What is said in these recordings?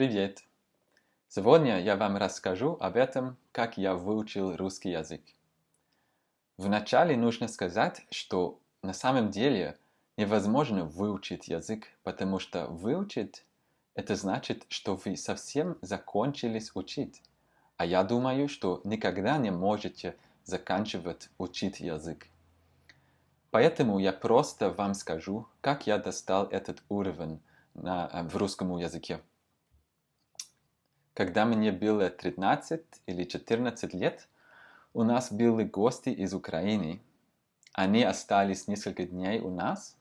Привет! Сегодня я вам расскажу об этом, как я выучил русский язык. Вначале нужно сказать, что на самом деле невозможно выучить язык, потому что выучить– это значит, что вы совсем закончились учить. А я думаю, что никогда не можете заканчивать учить язык. Поэтому я просто вам скажу, как я достал этот уровень в русском языке. Когда мне было 13 или 14 лет, у нас были гости из Украины. Они остались несколько дней у нас,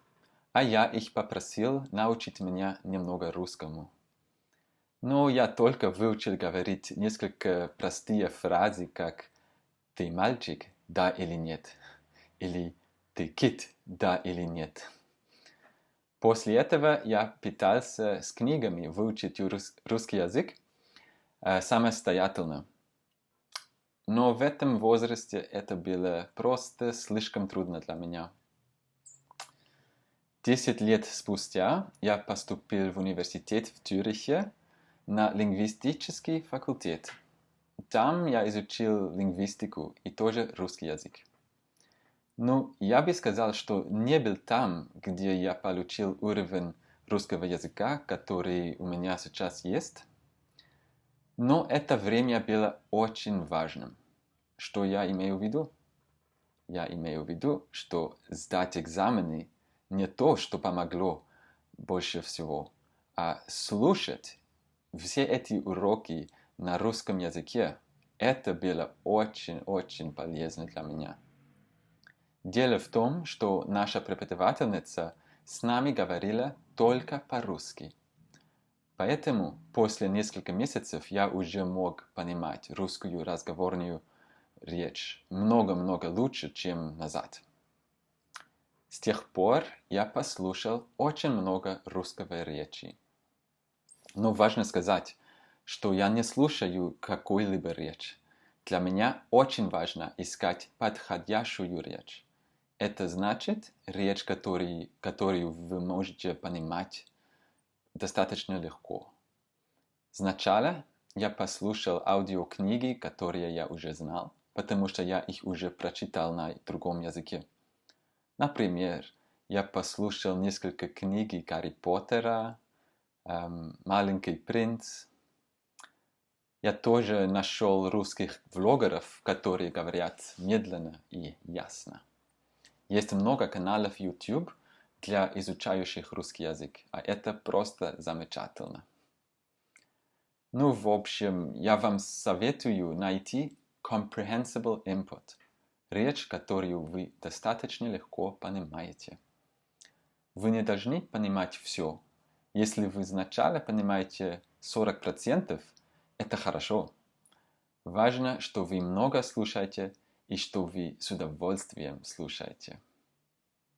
а я их попросил научить меня немного русскому. Но я только выучил говорить несколько простые фразы, как «Ты мальчик? Да или нет?» или «Ты кит? Да или нет?» После этого я пытался с книгами выучить русский язык самостоятельно. Но в этом возрасте это было просто слишком трудно для меня. 10 лет спустя я поступил в университет в Цюрихе на лингвистический факультет. Там я изучил лингвистику и тоже русский язык. Ну, я бы сказал, что не был там, где я получил уровень русского языка, который у меня сейчас есть. Но это время было очень важным. Что я имею в виду? Я имею в виду, что сдать экзамены не то, что помогло больше всего, а слушать все эти уроки на русском языке, это было очень-очень полезно для меня. Дело в том, что наша преподавательница с нами говорила только по-русски. Поэтому после нескольких месяцев я уже мог понимать русскую разговорную речь много-много лучше, чем назад. С тех пор я послушал очень много русской речи. Но важно сказать, что я не слушаю какую-либо речь. Для меня очень важно искать подходящую речь. Это значит речь, которую вы можете понимать достаточно легко. Сначала я послушал аудиокниги, которые я уже знал, потому что я их уже прочитал на другом языке. Например, я послушал несколько книг Гарри Поттера, «Маленький принц». Я тоже нашел русских влогеров, которые говорят медленно и ясно. Есть много каналов YouTube для изучающих русский язык, а это просто замечательно. Ну, в общем, я вам советую найти comprehensible input, речь, которую вы достаточно легко понимаете. Вы не должны понимать все. Если вы сначала понимаете 40%, это хорошо. Важно, что вы много слушаете и что вы с удовольствием слушаете.